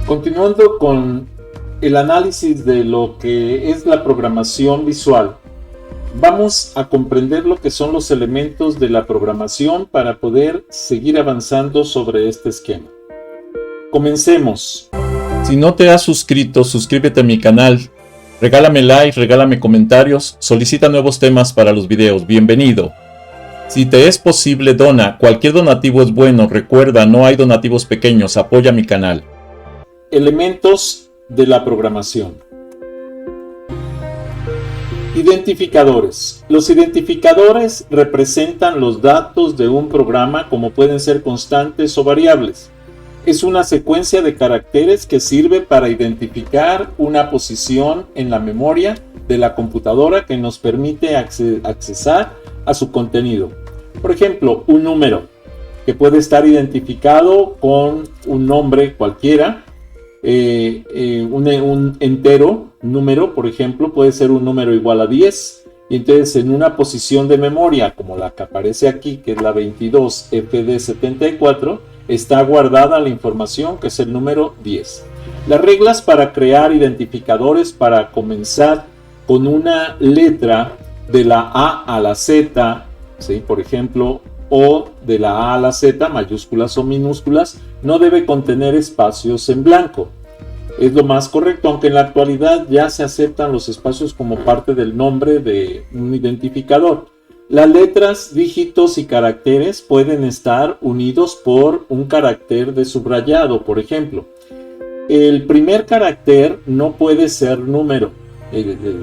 Continuando con el análisis de lo que es la programación visual, vamos a comprender lo que son los elementos de la programación para poder seguir avanzando sobre este esquema. Comencemos. Si no te has suscrito, suscríbete a mi canal. Regálame like, regálame comentarios, solicita nuevos temas para los videos. Bienvenido. Si te es posible, dona. Cualquier donativo es bueno. Recuerda, no hay donativos pequeños. Apoya mi canal. Elementos de la programación. Identificadores. Los identificadores representan los datos de un programa, como pueden ser constantes o variables. Es una secuencia de caracteres que sirve para identificar una posición en la memoria de la computadora que nos permite accesar a su contenido. Por ejemplo, un número que puede estar identificado con un nombre cualquiera. Un entero número, por ejemplo, puede ser un número igual a 10, y entonces en una posición de memoria como la que aparece aquí, que es la 22FD74, está guardada la información que es el número 10. Las reglas para crear identificadores: para comenzar con una letra de la A a la Z, ¿sí? Por ejemplo, o de la A a la Z, mayúsculas o minúsculas, no debe contener espacios en blanco. Es lo más correcto, aunque en la actualidad ya se aceptan los espacios como parte del nombre de un identificador. Las letras, dígitos y caracteres pueden estar unidos por un carácter de subrayado, por ejemplo. El primer carácter no puede ser número.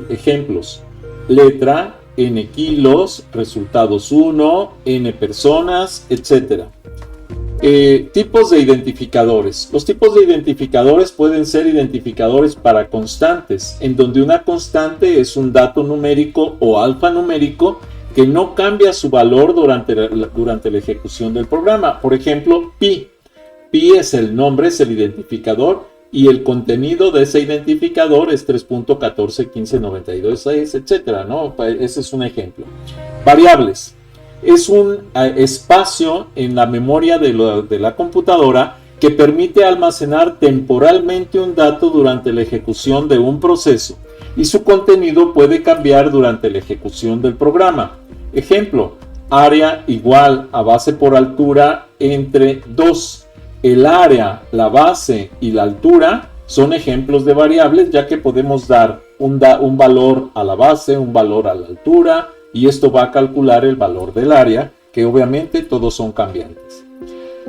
Ejemplos: letra, N kilos, resultados 1, N personas, etc. Tipos de identificadores. Los tipos de identificadores pueden ser identificadores para constantes, en donde una constante es un dato numérico o alfanumérico que no cambia su valor durante la ejecución del programa. Por ejemplo, pi. Pi es el nombre, es el identificador, y el contenido de ese identificador es 3.141592, etc., ¿no? Ese es un ejemplo. Variables. Es un espacio en la memoria de la computadora que permite almacenar temporalmente un dato durante la ejecución de un proceso, y su contenido puede cambiar durante la ejecución del programa. Ejemplo: área igual a base por altura entre 2. El área, la base y la altura son ejemplos de variables, ya que podemos dar un valor a la base, un valor a la altura, y esto va a calcular el valor del área, que obviamente todos son cambiantes.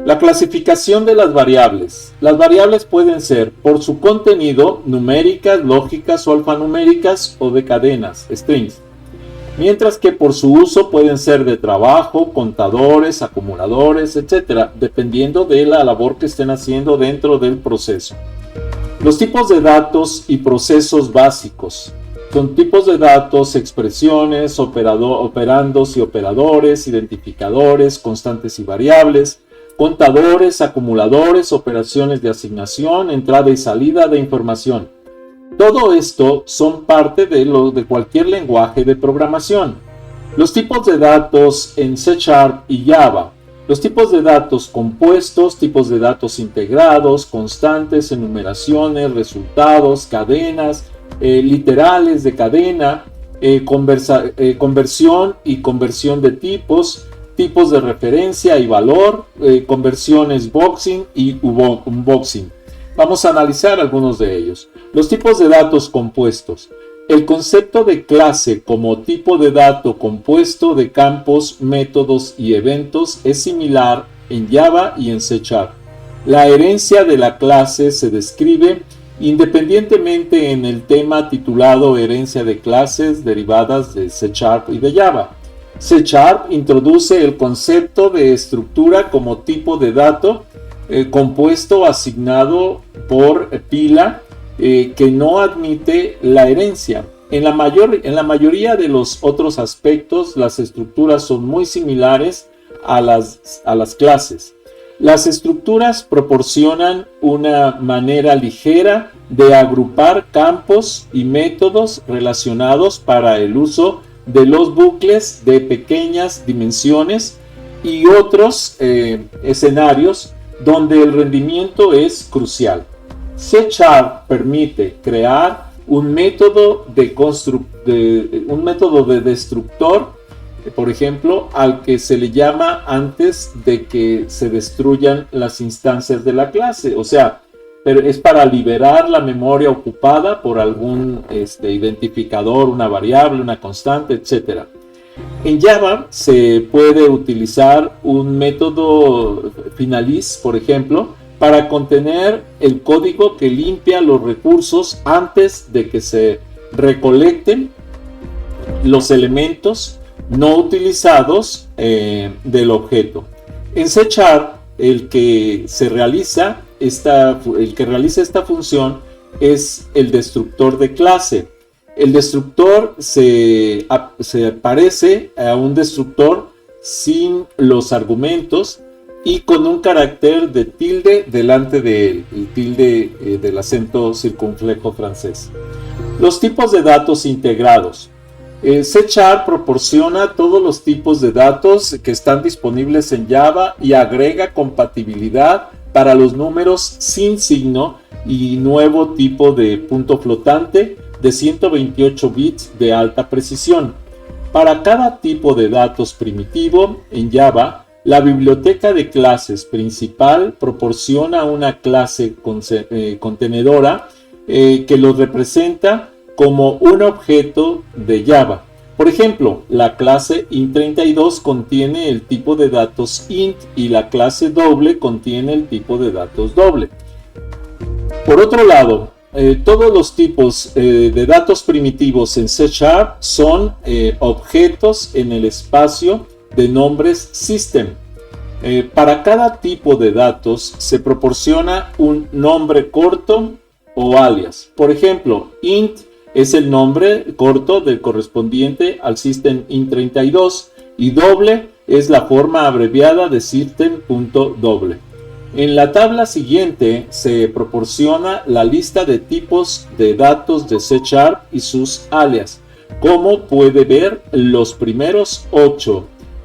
La clasificación de las variables. Las variables pueden ser, por su contenido, numéricas, lógicas o alfanuméricas, o de cadenas, strings. Mientras que por su uso pueden ser de trabajo, contadores, acumuladores, etc., dependiendo de la labor que estén haciendo dentro del proceso. Los tipos de datos y procesos básicos. Son tipos de datos, expresiones, operandos y operadores, identificadores, constantes y variables, contadores, acumuladores, operaciones de asignación, entrada y salida de información. Todo esto son parte de cualquier lenguaje de programación. Los tipos de datos en C# y Java. Los tipos de datos compuestos, tipos de datos integrados, constantes, enumeraciones, resultados, cadenas, literales de cadena, conversión y conversión de tipos, tipos de referencia y valor, conversiones boxing y unboxing. Vamos a analizar algunos de ellos. Los tipos de datos compuestos. El concepto de clase como tipo de dato compuesto de campos, métodos y eventos es similar en Java y en C#. La herencia de la clase se describe independientemente en el tema titulado Herencia de clases derivadas de C# y de Java. C# introduce el concepto de estructura como tipo de dato compuesto asignado por pila que no admite la herencia. En la mayoría de los otros aspectos, las estructuras son muy similares a las clases. Las estructuras proporcionan una manera ligera de agrupar campos y métodos relacionados para el uso de los bucles de pequeñas dimensiones y otros escenarios donde el rendimiento es crucial. C# permite crear un método de destructor, por ejemplo, al que se le llama antes de que se destruyan las instancias de la clase. O sea, pero es para liberar la memoria ocupada por algún identificador, una variable, una constante, etc. En Java se puede utilizar un método finaliz, por ejemplo, para contener el código que limpia los recursos antes de que se recolecten los elementos no utilizados del objeto. En C# el que realiza esta función es el destructor de clase. El destructor se parece a un destructor sin los argumentos y con un carácter de tilde delante de él, el tilde del acento circunflejo francés. Los tipos de datos integrados. C# proporciona todos los tipos de datos que están disponibles en Java y agrega compatibilidad para los números sin signo y nuevo tipo de punto flotante de 128 bits de alta precisión. Para cada tipo de datos primitivo en Java, la biblioteca de clases principal proporciona una clase contenedora que los representa como un objeto de Java. Por ejemplo, la clase int32 contiene el tipo de datos int y la clase doble contiene el tipo de datos doble. Por otro lado, todos los tipos de datos primitivos en C# son objetos en el espacio de nombres system. Para cada tipo de datos se proporciona un nombre corto o alias. Por ejemplo, int es el nombre corto del correspondiente al system int32 y doble es la forma abreviada de system.doble. En la tabla siguiente se proporciona la lista de tipos de datos de C# y sus alias. Como puede ver, los primeros 8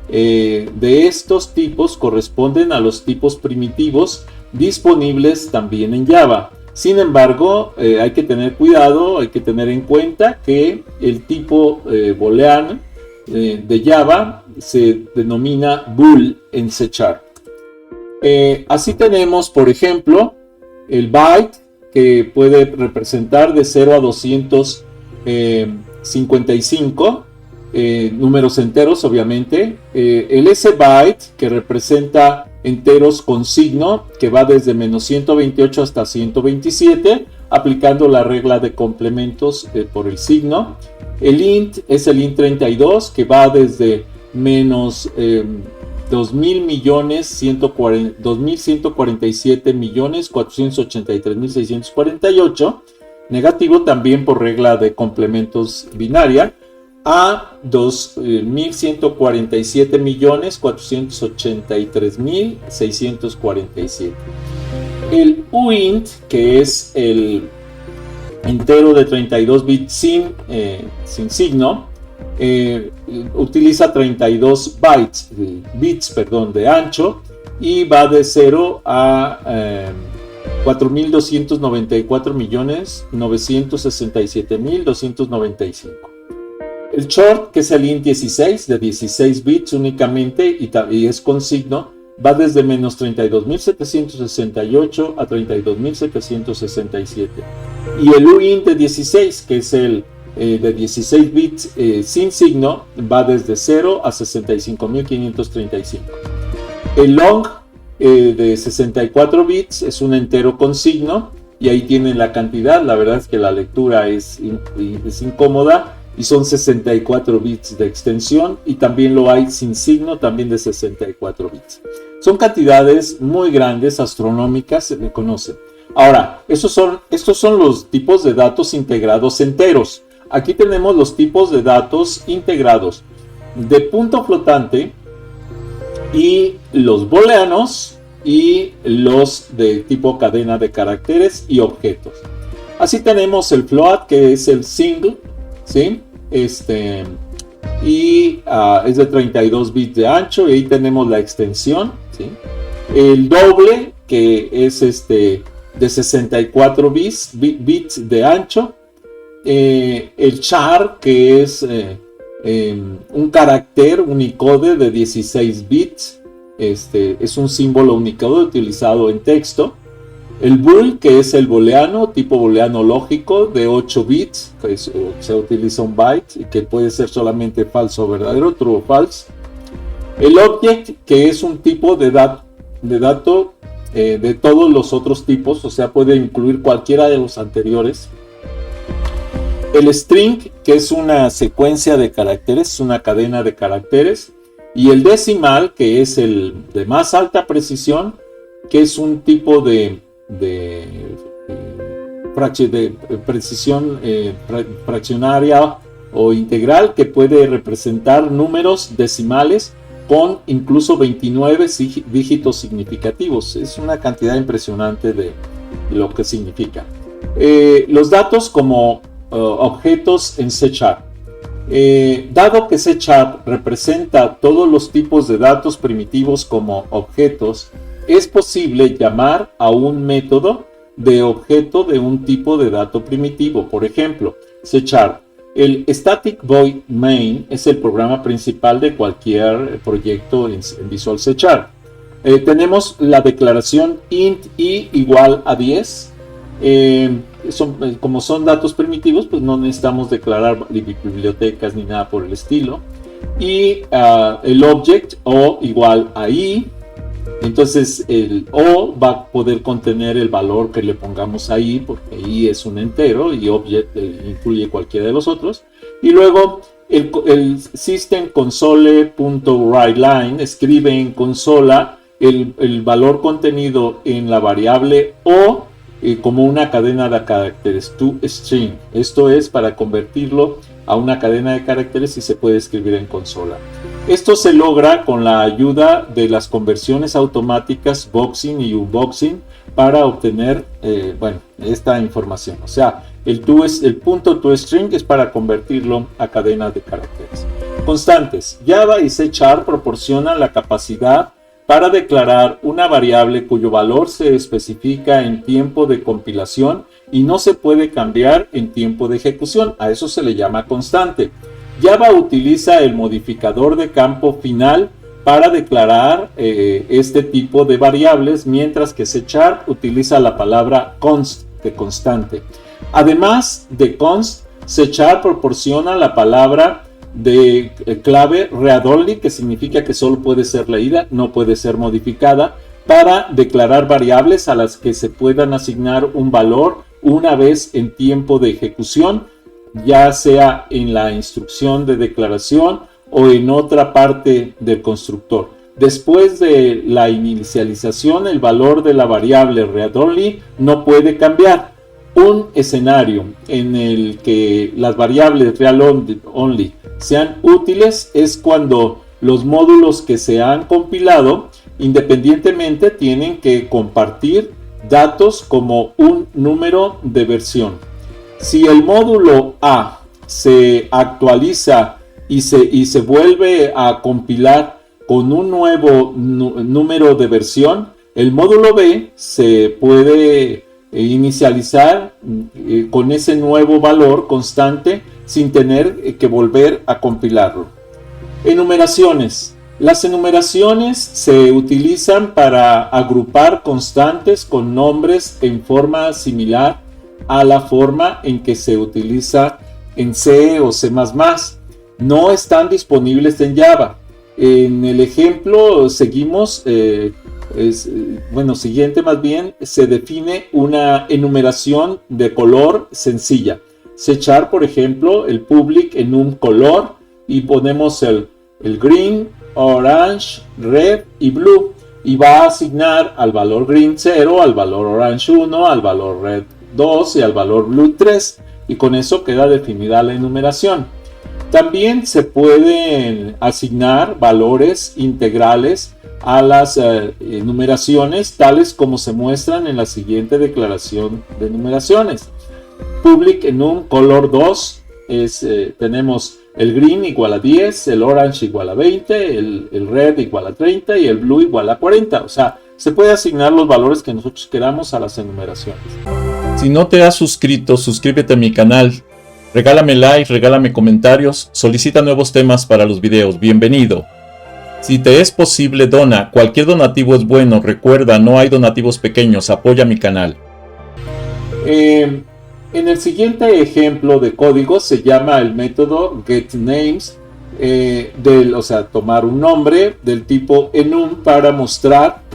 de estos tipos corresponden a los tipos primitivos disponibles también en Java. Sin embargo, hay que tener cuidado, hay que tener en cuenta que el tipo booleano de Java se denomina bool en C#. Así tenemos, por ejemplo, el byte, que puede representar de 0 a 255 números enteros, obviamente. El S-byte, que representa enteros con signo, que va desde menos 128 hasta 127, aplicando la regla de complementos por el signo. El int es el int32, que va desde menos 2.147.483.648, negativo también por regla de complementos binaria, a 2.147.483.647. El uint, que es el entero de 32 bits sin signo, utiliza 32 bits de ancho y va de 0 a 4.294.967.295. El short, que es el int16 de 16 bits únicamente y es con signo, va desde menos 32.768 a 32.767. Y el uint de 16, que es el de 16 bits sin signo, va desde 0 a 65.535. El long de 64 bits es un entero con signo y ahí tienen la cantidad. La verdad es que la lectura es incómoda y son 64 bits de extensión, y también lo hay sin signo, también de 64 bits. Son cantidades muy grandes, astronómicas, se le conocen. Ahora, estos son los tipos de datos integrados enteros. Aquí tenemos los tipos de datos integrados de punto flotante y los booleanos y los de tipo cadena de caracteres y objetos. Así tenemos el float, que es el single, ¿sí? Y es de 32 bits de ancho, y ahí tenemos la extensión, ¿sí? El doble, que es de 64 bits de ancho. El char, que es un carácter Unicode de 16 bits. Es un símbolo Unicode utilizado en texto. El bool, que es el booleano, tipo booleano lógico de 8 bits, que se utiliza un byte y que puede ser solamente falso o verdadero, true o false. El object, que es un tipo de dato de todos los otros tipos, o sea, puede incluir cualquiera de los anteriores. El string, que es una secuencia de caracteres, una cadena de caracteres. Y el decimal, que es el de más alta precisión, que es un tipo de precisión fraccionaria o integral que puede representar números decimales con incluso 29 dígitos significativos. Es una cantidad impresionante de lo que significa. Los datos como objetos en C#. Dado que C# representa todos los tipos de datos primitivos como objetos, es posible llamar a un método de objeto de un tipo de dato primitivo. Por ejemplo, C#. El static void main es el programa principal de cualquier proyecto en Visual C#. Tenemos la declaración int i igual a 10. Como son datos primitivos, pues no necesitamos declarar bibliotecas ni nada por el estilo. Y el object o igual a i. Entonces el o va a poder contener el valor que le pongamos ahí, porque i es un entero y object incluye cualquiera de los otros. Y luego el system console.writeLine escribe en consola el valor contenido en la variable o como una cadena de caracteres, toString. Esto es para convertirlo a una cadena de caracteres y se puede escribir en consola. Esto se logra con la ayuda de las conversiones automáticas boxing y unboxing para obtener esta información. O sea, el punto toString es para convertirlo a cadena de caracteres. Constantes. Java y C# proporcionan la capacidad para declarar una variable cuyo valor se especifica en tiempo de compilación y no se puede cambiar en tiempo de ejecución. A eso se le llama constante. Java utiliza el modificador de campo final para declarar este tipo de variables, mientras que C# utiliza la palabra const, de constante. Además de const, C# proporciona la palabra de clave read-only, que significa que solo puede ser leída, no puede ser modificada, para declarar variables a las que se puedan asignar un valor una vez en tiempo de ejecución, ya sea en la instrucción de declaración o en otra parte del constructor. Después de la inicialización, el valor de la variable read-only no puede cambiar. Un escenario en el que las variables read-only sean útiles es cuando los módulos que se han compilado independientemente tienen que compartir datos como un número de versión. Si el módulo A se actualiza y se vuelve a compilar con un nuevo número de versión, el módulo B se puede inicializar con ese nuevo valor constante sin tener que volver a compilarlo. Enumeraciones. Las enumeraciones se utilizan para agrupar constantes con nombres en forma similar a la forma en que se utiliza en C o C++. No están disponibles en Java. En el ejemplo seguimos, siguiente más bien, se define una enumeración de color sencilla. C#, por ejemplo, el public en un color y ponemos el green, orange, red y blue, y va a asignar al valor green 0, al valor orange 1, al valor red 2 y al valor blue 3, y con eso queda definida la enumeración. También se pueden asignar valores integrales a las enumeraciones, tales como se muestran en la siguiente declaración de enumeraciones. Public en un color 2 tenemos el green igual a 10, el orange igual a 20, el red igual a 30 y el blue igual a 40. O sea, se puede asignar los valores que nosotros queramos a las enumeraciones. Si no te has suscrito, suscríbete a mi canal. Regálame like, regálame comentarios, solicita nuevos temas para los videos. Bienvenido. Si te es posible, dona. Cualquier donativo es bueno. Recuerda, no hay donativos pequeños. Apoya mi canal. En el siguiente ejemplo de código se llama el método getNames, o sea, tomar un nombre del tipo enum para mostrar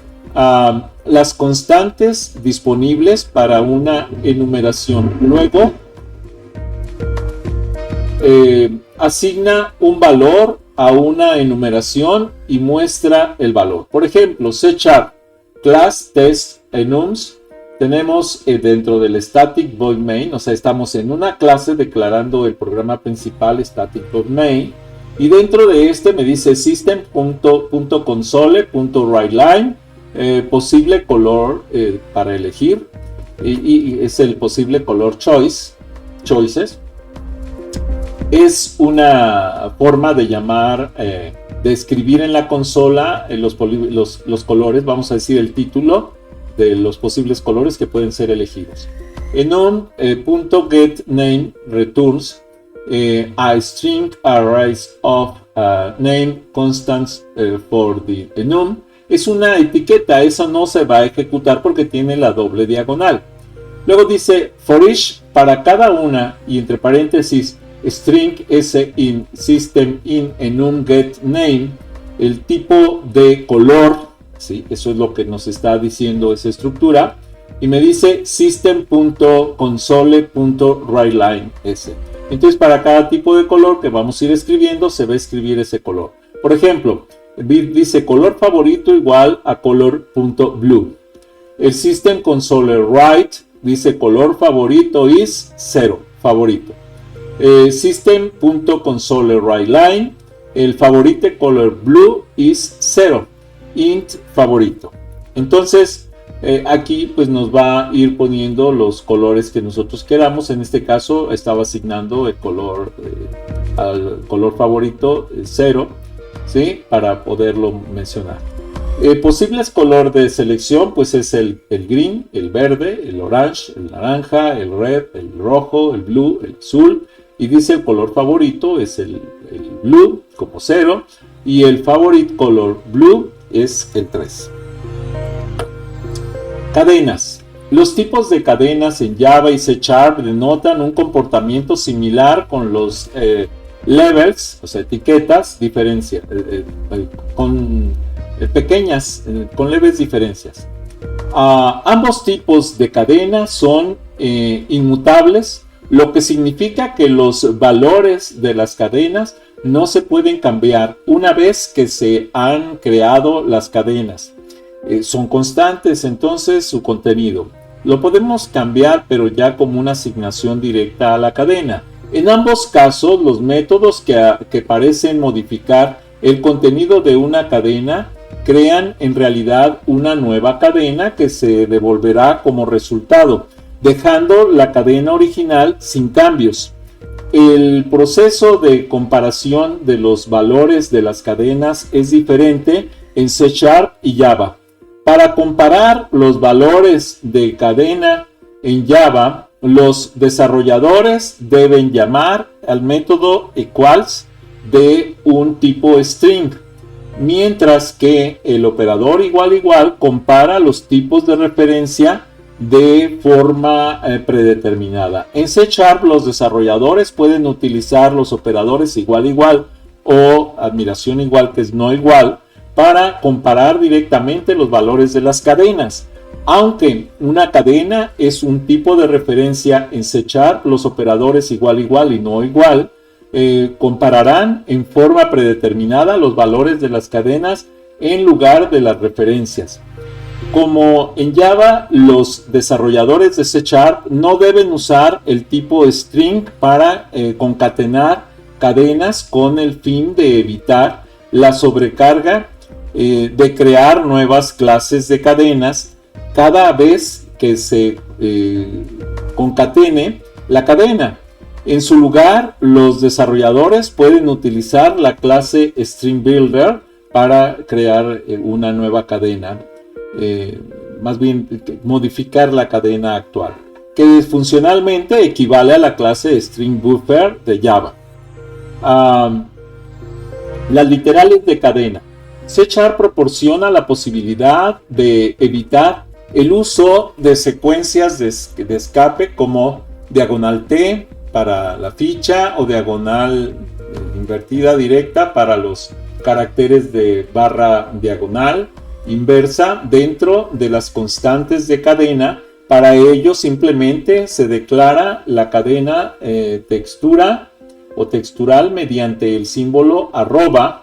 las constantes disponibles para una enumeración. Luego asigna un valor a una enumeración y muestra el valor. Por ejemplo, C# class test enums. Tenemos dentro del static void main, o sea, estamos en una clase declarando el programa principal static void main, y dentro de este me dice system.console.writeLine, posible color para elegir, y es el posible color choices. Es una forma de llamar, de escribir en la consola los colores, vamos a decir el título de los posibles colores que pueden ser elegidos. Enum.getName returns a string array of name constants for the enum. Es una etiqueta, eso no se va a ejecutar porque tiene la doble diagonal. Luego dice for each, para cada una, y entre paréntesis string s in system in enum get name, el tipo de color, ¿sí? Eso es lo que nos está diciendo esa estructura, y me dice system.console.writeLine s. Entonces para cada tipo de color que vamos a ir escribiendo se va a escribir ese color. Por ejemplo, dice color favorito igual a color.blue. El system console write dice color favorito is 0, favorito. System.console.writeLine, el favorite color blue is 0, int favorito. Entonces aquí pues nos va a ir poniendo los colores que nosotros queramos. En este caso estaba asignando el color al color favorito 0, ¿sí? Para poderlo mencionar. Posibles color de selección pues es el green, el verde, el orange, el naranja, el red, el rojo, el blue, el azul. Y dice el color favorito es el blue como 0 y el favorite color blue es el 3. Cadenas. Los tipos de cadenas en Java y C# denotan un comportamiento similar con los levels, o sea, etiquetas, con leves diferencias. Ambos tipos de cadenas son inmutables, lo que significa que los valores de las cadenas no se pueden cambiar una vez que se han creado las cadenas. Son constantes entonces su contenido. Lo podemos cambiar pero ya como una asignación directa a la cadena. En ambos casos los métodos que parecen modificar el contenido de una cadena crean en realidad una nueva cadena que se devolverá como resultado, dejando la cadena original sin cambios. El proceso de comparación de los valores de las cadenas es diferente en C# y Java. Para comparar los valores de cadena en Java, los desarrolladores deben llamar al método equals de un tipo string, mientras que el operador igual compara los tipos de referencia de forma predeterminada. En C# los desarrolladores pueden utilizar los operadores igual o admiración igual, que es no igual, para comparar directamente los valores de las cadenas. Aunque una cadena es un tipo de referencia en C#, los operadores igual y no igual compararán en forma predeterminada los valores de las cadenas en lugar de las referencias. Como en Java, los desarrolladores de C# no deben usar el tipo string para concatenar cadenas con el fin de evitar la sobrecarga de crear nuevas clases de cadenas cada vez que se concatene la cadena. En su lugar, los desarrolladores pueden utilizar la clase string builder para crear una nueva cadena. más bien modificar la cadena actual, que funcionalmente equivale a la clase string buffer de Java. Las literales de cadena. C# proporciona la posibilidad de evitar el uso de secuencias de escape como diagonal T para la ficha o diagonal invertida directa para los caracteres de barra diagonal inversa dentro de las constantes de cadena. Para ello simplemente se declara la cadena textura o textural mediante el símbolo arroba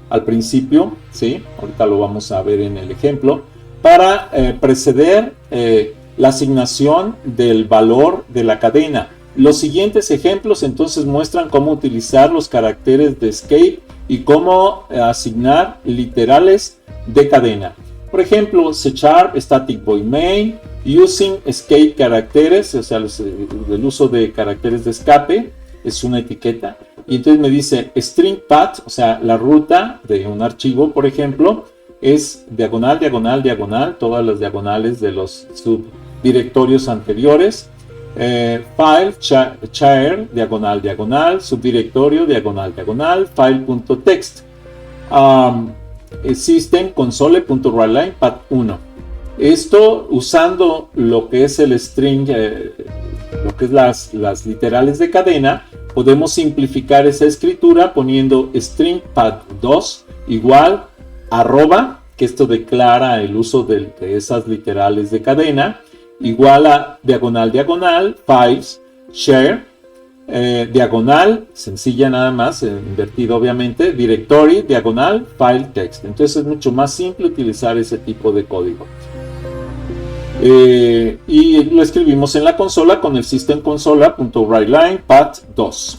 al principio, ¿sí? Ahorita lo vamos a ver en el ejemplo, para preceder la asignación del valor de la cadena. Los siguientes ejemplos entonces muestran cómo utilizar los caracteres de escape y cómo asignar literales de cadena. Por ejemplo, C# static void main using escape caracteres, o sea, el uso de caracteres de escape es una etiqueta. Y entonces me dice string path, o sea, la ruta de un archivo, por ejemplo, es diagonal, diagonal, diagonal, todas las diagonales de los subdirectorios anteriores. File char, diagonal, diagonal, subdirectorio, diagonal, diagonal, file.text. System console.writeline path 1. Esto usando lo que es el string, lo que es las literales de cadena, podemos simplificar esa escritura poniendo string path 2 igual arroba, que esto declara el uso de esas literales de cadena, igual a diagonal, diagonal, files, share, diagonal, sencilla nada más, invertido obviamente, directory, diagonal, file text. Entonces es mucho más simple utilizar ese tipo de código. Y lo escribimos en la consola con el system consola.writeline path 2.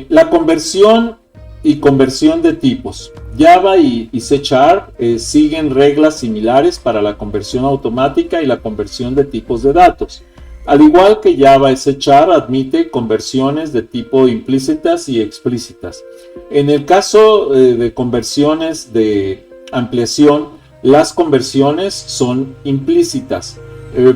La conversión y conversión de tipos. Java y C# siguen reglas similares para la conversión automática y la conversión de tipos de datos. Al igual que Java, C# admite conversiones de tipo implícitas y explícitas. En el caso de conversiones de ampliación, las conversiones son implícitas.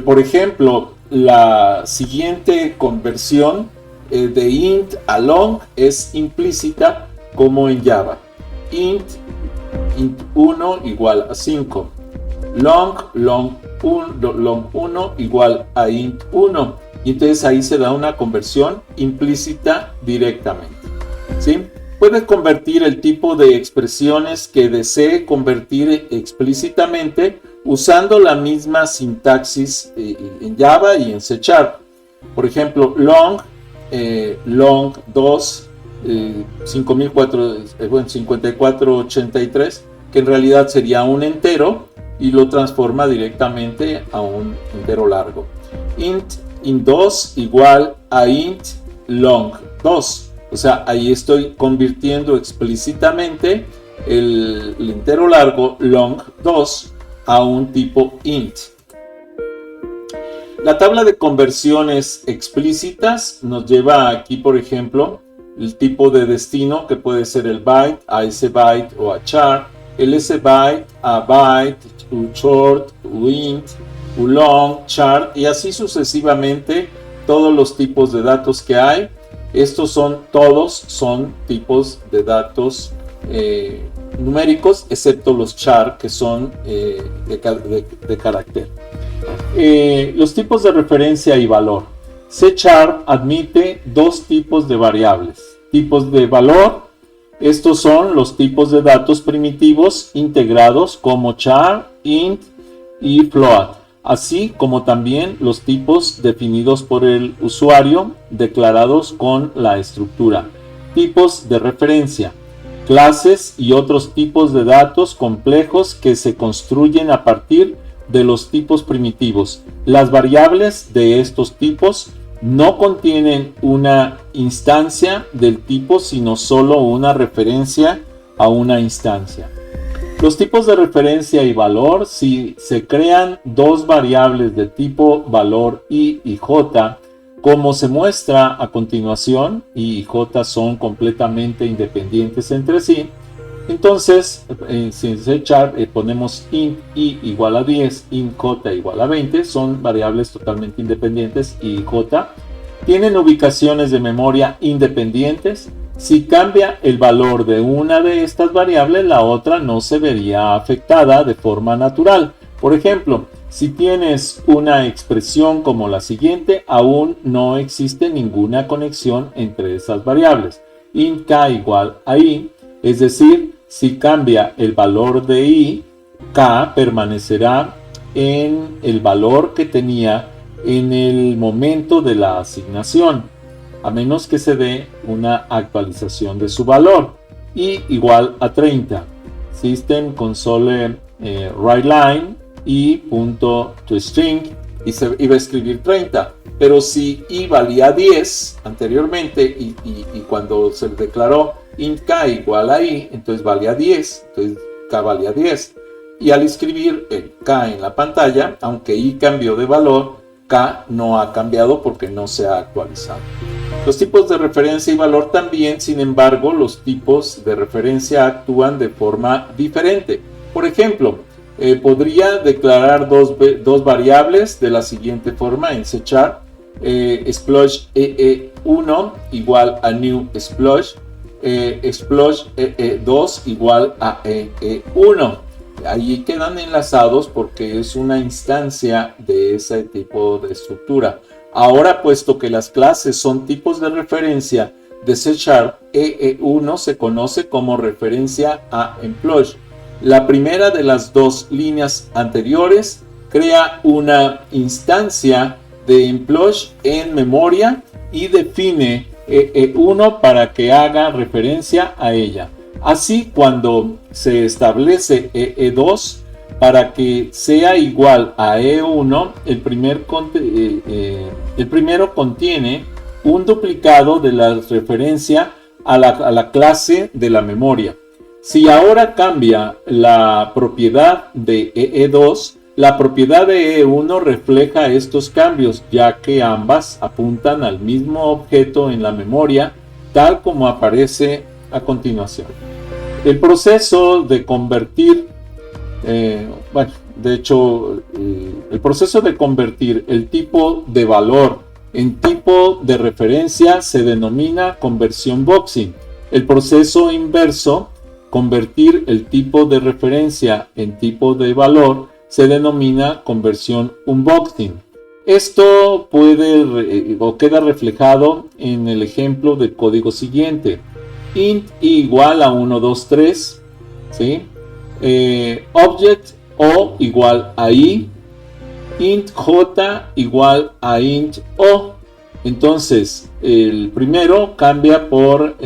Por ejemplo, la siguiente conversión de int a long es implícita como en Java. Int 1 igual a 5. Long 1 igual a int 1. Y entonces ahí se da una conversión implícita directamente, ¿sí? Puede convertir el tipo de expresiones que desee convertir explícitamente usando la misma sintaxis en Java y en C#. Por ejemplo, long 2 5483, que en realidad sería un entero y lo transforma directamente a un entero largo. Int 2 igual a int long 2. O sea, ahí estoy convirtiendo explícitamente el entero largo long 2 a un tipo int. La tabla de conversiones explícitas nos lleva aquí, por ejemplo, el tipo de destino, que puede ser el byte a sbyte o a char, el sbyte a byte, short, int, long, char, y así sucesivamente todos los tipos de datos que hay. Estos todos son tipos de datos numéricos, excepto los char, que son de carácter. Los tipos de referencia y valor. C# admite dos tipos de variables. Tipos de valor, estos son los tipos de datos primitivos integrados como char, int y float, así como también los tipos definidos por el usuario declarados con la estructura. Tipos de referencia, clases y otros tipos de datos complejos que se construyen a partir de los tipos primitivos. Las variables de estos tipos no contienen una instancia del tipo, sino solo una referencia a una instancia. Los tipos de referencia y valor, si se crean dos variables de tipo valor I y J, como se muestra a continuación, I y J son completamente independientes entre sí, Entonces, si en C# ponemos int i igual a 10, int j igual a 20, son variables totalmente independientes, i y j. Tienen ubicaciones de memoria independientes. Si cambia el valor de una de estas variables, la otra no se vería afectada de forma natural. Por ejemplo, si tienes una expresión como la siguiente, aún no existe ninguna conexión entre esas variables. Int k igual a i, es decir, si cambia el valor de i, k permanecerá en el valor que tenía en el momento de la asignación, a menos que se dé una actualización de su valor. I igual a 30. System console writeLine i.toString y se iba a escribir 30. Pero si i valía 10 anteriormente y cuando se declaró int k igual a i, entonces valía 10, entonces k valía 10. Y al escribir el k en la pantalla, aunque i cambió de valor, k no ha cambiado porque no se ha actualizado. Los tipos de referencia y valor también, sin embargo, los tipos de referencia actúan de forma diferente. Por ejemplo, podría declarar dos variables de la siguiente forma en C#. Exploit EE1 igual a new exploit, exploit EE2 igual a EE1. Allí quedan enlazados porque es una instancia de ese tipo de estructura. Ahora, puesto que las clases son tipos de referencia de C#, EE1 se conoce como referencia a employee. La primera de las dos líneas anteriores crea una instancia de employee en memoria y define EE1 para que haga referencia a ella. Así, cuando se establece EE2 para que sea igual a E1, el primero contiene un duplicado de la referencia a la clase de la memoria. Si ahora cambia la propiedad de EE2, la propiedad de E1 refleja estos cambios, ya que ambas apuntan al mismo objeto en la memoria, tal como aparece a continuación. El proceso de convertir, el proceso de convertir el tipo de valor en tipo de referencia se denomina conversión boxing. El proceso inverso, convertir el tipo de referencia en tipo de valor, se denomina conversión unboxing. Esto queda reflejado en el ejemplo del código siguiente. Int i igual a 1, 2, 3, ¿sí? Object o igual a i, int j igual a int o. Entonces, el primero cambia por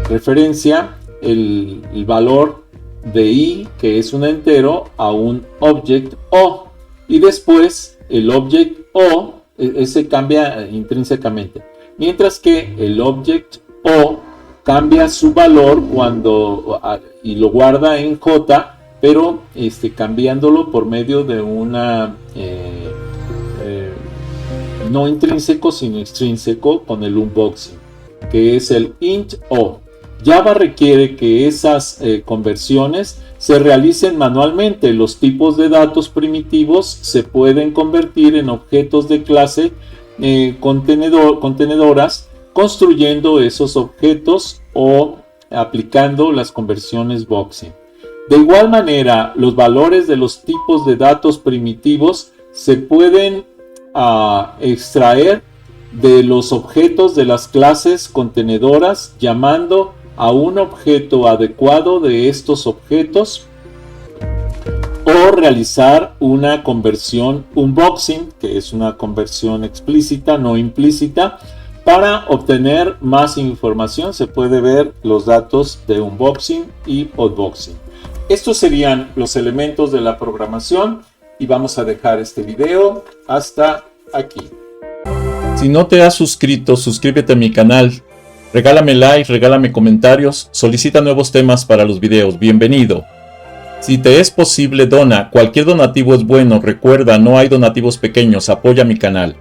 referencia el valor de i, que es un entero, a un object o. Y después, el object o, ese cambia intrínsecamente. Mientras que el object o cambia su valor y lo guarda en j, pero cambiándolo por medio de una no intrínseco sino extrínseco con el unboxing, que es el int o. Java requiere que esas conversiones se realicen manualmente. Los tipos de datos primitivos se pueden convertir en objetos de clase contenedoras, construyendo esos objetos o aplicando las conversiones boxing. De igual manera, los valores de los tipos de datos primitivos se pueden extraer de los objetos de las clases contenedoras, llamando a un objeto adecuado de estos objetos, o realizar una conversión unboxing, que es una conversión explícita, no implícita. Para obtener más información se puede ver los datos de unboxing y podboxing. Estos serían los elementos de la programación y vamos a dejar este video hasta aquí. Si no te has suscrito, suscríbete a mi canal. Regálame like, regálame comentarios, solicita nuevos temas para los videos. Bienvenido. Si te es posible, dona. Cualquier donativo es bueno. Recuerda, no hay donativos pequeños. Apoya mi canal.